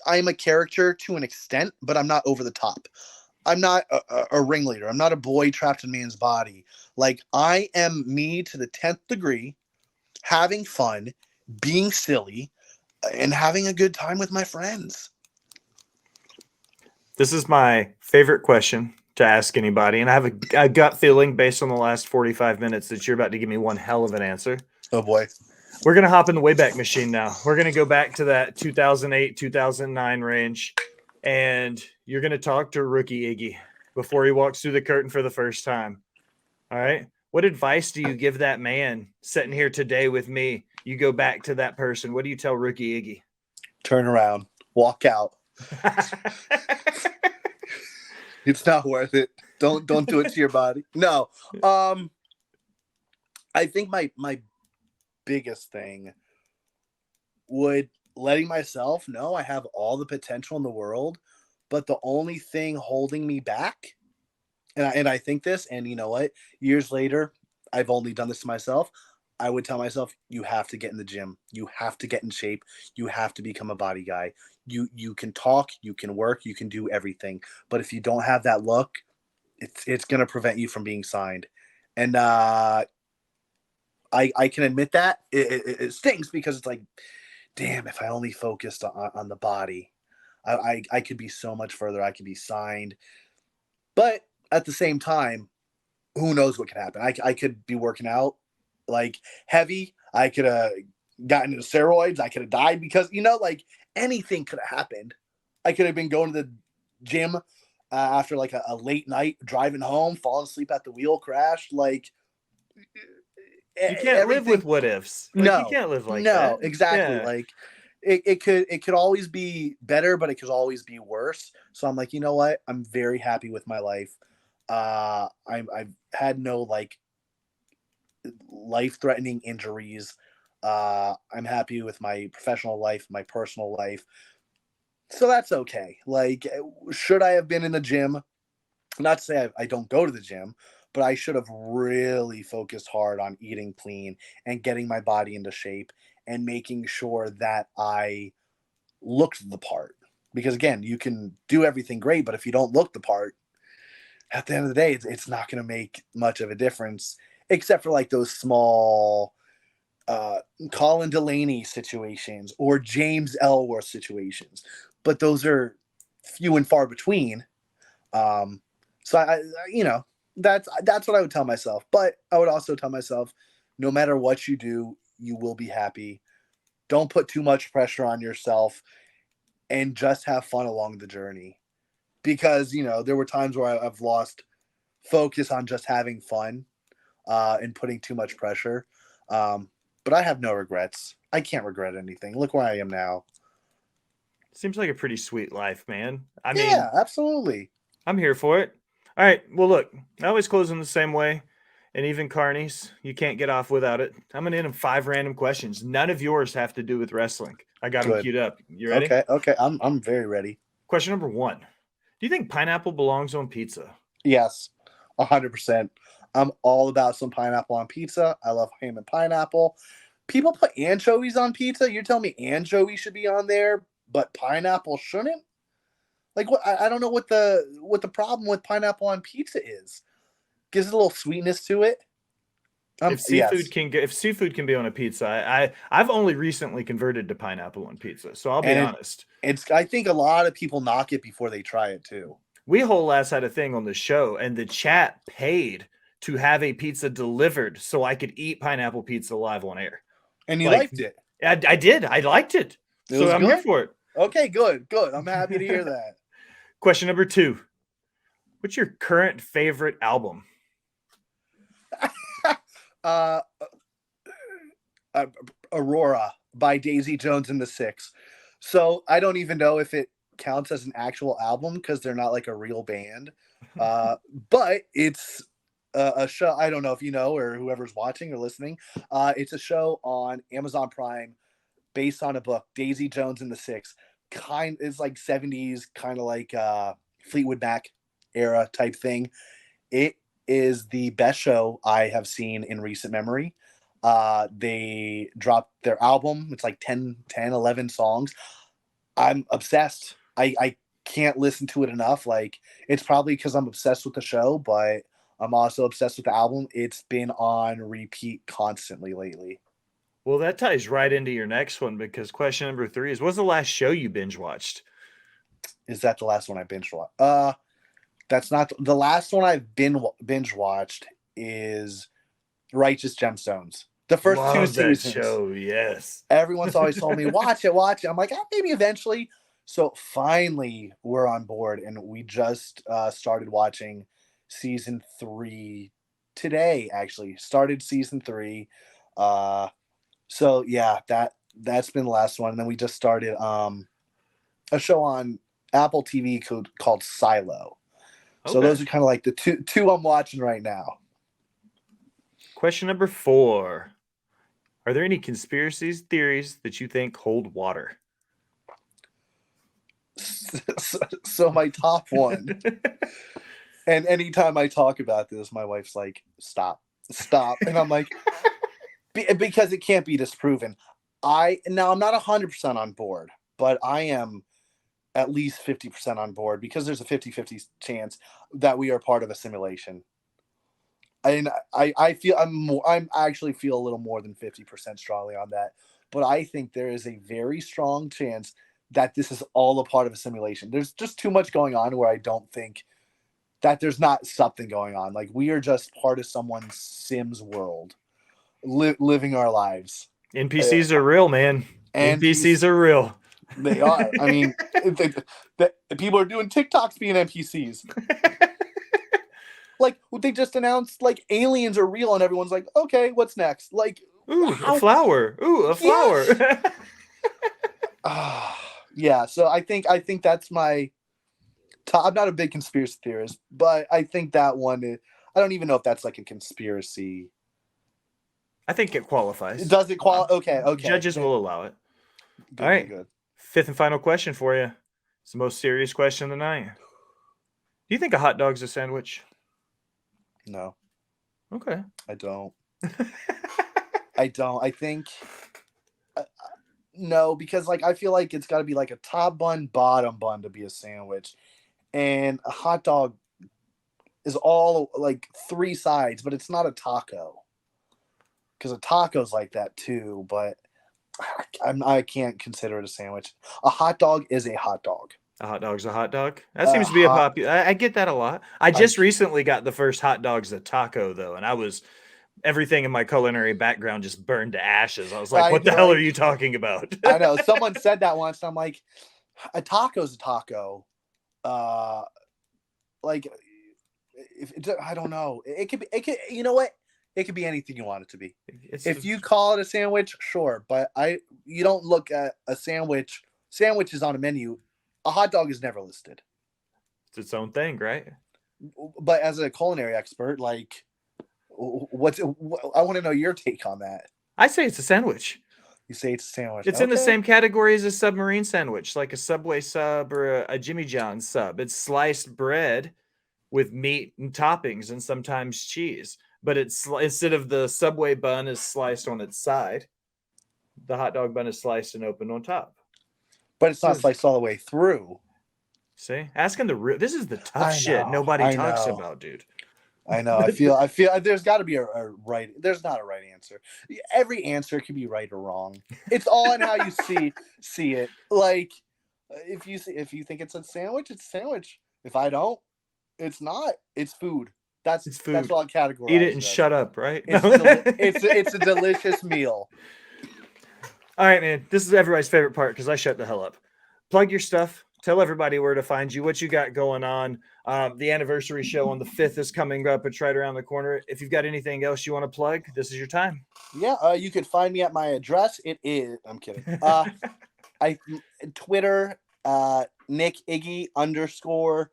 I'm a character to an extent, but I'm not over the top. I'm not a ringleader. I'm not a boy trapped in a man's body. Like, I am me to the 10th degree, having fun, being silly, and having a good time with my friends. This is my favorite question to ask anybody, and I have a gut feeling based on the last 45 minutes that you're about to give me one hell of an answer. Oh boy. We're going to hop in the Wayback Machine now. We're going to go back to that 2008, 2009 range, and you're going to talk to rookie Iggy before he walks through the curtain for the first time. All right? What advice do you give that man sitting here today with me? You go back to that person. What do you tell rookie Iggy? Turn around. Walk out. It's not worth it. Don't do it to your body. No. I think my biggest thing would letting myself know I have all the potential in the world, but the only thing holding me back, and I think this, and you know what? Years later, I've only done this to myself. I would tell myself, you have to get in the gym. You have to get in shape. You have to become a body guy. You can talk, you can work, you can do everything. But if you don't have that look, it's going to prevent you from being signed. And I can admit that it stings because it's like, damn, if I only focused on the body, I could be so much further. I could be signed. But at the same time, who knows what could happen? I could be working out like heavy. I could have gotten into steroids. I could have died because, like anything could have happened. I could have been going to the gym after like a late night, driving home, falling asleep at the wheel, crashed. Like, you can't live with what ifs. Like, no, you can't live like no, that. exactly. Yeah. Like it could always be better, but it could always be worse. So I'm like, you know what? I'm very happy with my life. I've had no like life-threatening injuries. I'm happy with my professional life, my personal life. So that's okay. Like, should I have been in the gym? Not to say I don't go to the gym, but I should have really focused hard on eating clean and getting my body into shape and making sure that I looked the part. Because again, you can do everything great, but if you don't look the part, at the end of the day, it's not going to make much of a difference, except for like those small Colin Delaney situations or James Ellsworth situations. But those are few and far between. So I that's what I would tell myself. But I would also tell myself, no matter what you do, you will be happy. Don't put too much pressure on yourself and just have fun along the journey. Because, there were times where I've lost focus on just having fun and putting too much pressure. But I have no regrets. I can't regret anything. Look where I am now. Seems like a pretty sweet life, man. I mean, Yeah, absolutely. I'm here for it. All right. Well, look, I always close in the same way. And even Carnies, you can't get off without it. I'm going to end them 5 random questions. None of yours have to do with wrestling. I got them Good. queued up. You ready? Okay. I'm very ready. Question number 1. Do you think pineapple belongs on pizza? Yes, 100%. I'm all about some pineapple on pizza. I love ham and pineapple. People put anchovies on pizza. You're telling me anchovies should be on there, but pineapple shouldn't? Like, what? I don't know what the problem with pineapple on pizza is. Gives it a little sweetness to it. If seafood Yes. if seafood can be on a pizza, I've only recently converted to pineapple on pizza, so I'll be And honest. I think a lot of people knock it before they try it too. We whole ass had a thing on the show, and the chat paid to have a pizza delivered so I could eat pineapple pizza live on air. And you Like, liked it. I did. I liked it. It So was I'm here good? for it. Okay, good. I'm happy to hear that. Question number 2. What's your current favorite album? uh, Aurora by Daisy Jones and the Six. So I don't even know if it counts as an actual album because they're not like a real band. But it's a show. I don't know if you know or whoever's watching or listening. It's a show on Amazon Prime based on a book, Daisy Jones and the Six. It's like 70s, kind of like Fleetwood Mac era type thing. It is the best show I have seen in recent memory. They dropped their album. It's like 11 songs. I'm obsessed. I can't listen to it enough. Like, it's probably because I'm obsessed with the show, but I'm also obsessed with the album. It's been on repeat constantly lately. Well, that ties right into your next one because question number 3 is, what's the last show you binge watched? Is that the last one I binge watched? That's not the last one I've been binge watched is Righteous Gemstones. The first Love 2 that seasons. show, yes. Everyone's always told me, watch it. I'm like, maybe eventually. So finally, we're on board, and we just started watching season 3 today. Actually, started season 3. So yeah, that's been the last one, and then we just started a show on Apple TV called Silo. So those are kind of like the two I'm watching right now. Question number 4. Are there any conspiracies, theories that you think hold water? So my top one, and anytime I talk about this, my wife's like, stop. And I'm like, because it can't be disproven. I'm not 100% on board, but I am at least 50% on board because there's a 50-50 chance that we are part of a simulation. And I feel I'm actually feel a little more than 50% strongly on that. But I think there is a very strong chance that this is all a part of a simulation. There's just too much going on where I don't think that there's not something going on. Like, we are just part of someone's Sims world, living our lives. NPCs are real, man. NPCs are real. They are. I mean, people are doing TikToks being NPCs. Like, they just announced like aliens are real, and everyone's like, okay, what's next? Like, ooh, a flower. Ooh, a flower. Yeah. So I think that's my top. I'm not a big conspiracy theorist, but I think that one. I don't even know if that's like a conspiracy. I think it qualifies. Does it qualify? Okay. Judges will allow it. Good, all right. Good. 5th and final question for you. It's the most serious question of the night. Do you think a hot dog's a sandwich? No. Okay. I don't. I don't. I think no, because like I feel like it's got to be like a top bun, bottom bun to be a sandwich, and a hot dog is all like 3 sides, but it's not a taco. Because a taco's like that too, but I can't consider it a sandwich. A hot dog is a hot dog. A hot dog's a hot dog. That seems to be a popular. I get that a lot. I just recently got the first hot dog's a taco though, and everything in my culinary background just burned to ashes. I was like, "What the hell are you talking about?" I know someone said that once. And I'm like, a taco's a taco. Like, I don't know. It could be. You know what? It could be anything you want it to be. If you call it a sandwich, sure, but you don't look at a sandwich. Sandwiches on a menu. A hot dog is never listed. It's its own thing, right? But as a culinary expert, like, I want to know your take on that. I say it's a sandwich. You say it's a sandwich. It's in the same category as a submarine sandwich, like a Subway sub or a Jimmy John's sub. It's sliced bread with meat and toppings and sometimes cheese. But it's instead of the Subway bun is sliced on its side, the hot dog bun is sliced and opened on top. But it's not sliced all the way through. See, asking this is the tough shit nobody talks about, dude. I know. I feel there's got to be a right. There's not a right answer. Every answer can be right or wrong. It's all in how you see it. Like if you think it's a sandwich, it's a sandwich. If I don't, it's not. It's food. It's food. That's all I categorize. Eat it and shut up, right? It's a delicious meal. All right, man. This is everybody's favorite part because I shut the hell up. Plug your stuff. Tell everybody where to find you, what you got going on. The anniversary show on the 5th is coming up. It's right around the corner. If you've got anything else you want to plug, this is your time. Yeah, you can find me at my address. It is. I'm kidding. Twitter, Nick Iggy _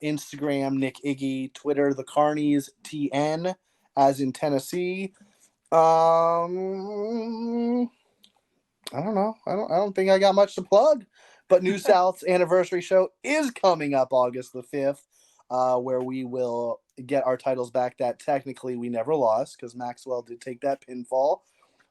Instagram Nick Iggy, Twitter the Carnies TN as in Tennessee. I don't know. I don't think I got much to plug. But New South's anniversary show is coming up August the 5th, where we will get our titles back that technically we never lost because Maxwell did take that pinfall.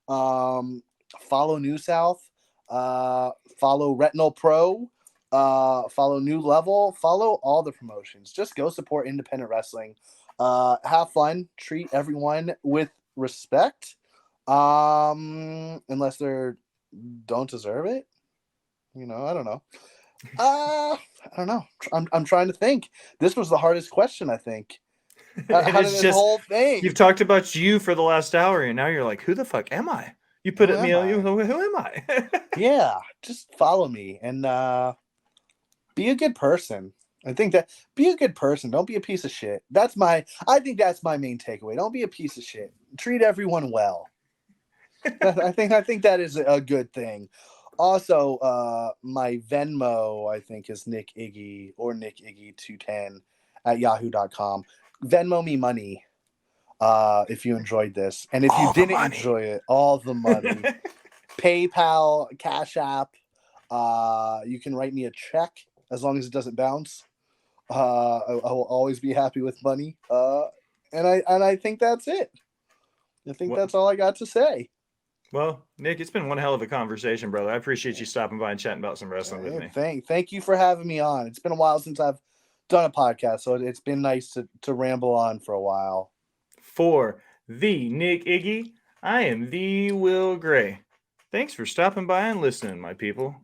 Follow New South, follow Retinal Pro, follow New Level, follow all the promotions. Just go support independent wrestling. Have fun, treat everyone with respect, unless they don't deserve it. I don't know. I don't know. I'm trying to think. This was the hardest question, I think. How did this whole thing? You've talked about you for the last hour, and now you're like, who the fuck am I? You put it me on you. Who am I? Yeah, just follow me and be a good person. I think that be a good person. Don't be a piece of shit. I think that's my main takeaway. Don't be a piece of shit. Treat everyone well. I think that is a good thing. Also, my Venmo, I think, is Nick Iggy or Nick Iggy 210 at yahoo.com. Venmo me money if you enjoyed this. And if you didn't enjoy it, all the money. PayPal, Cash App. You can write me a check as long as it doesn't bounce. I will always be happy with money. And I think that's it. I think that's all I got to say. Well, Nick, it's been one hell of a conversation, brother. I appreciate you stopping by and chatting about some wrestling with me. Thank you for having me on. It's been a while since I've done a podcast, so it's been nice to ramble on for a while. For the Nick Iggy, I am the Will Gray. Thanks for stopping by and listening, my people.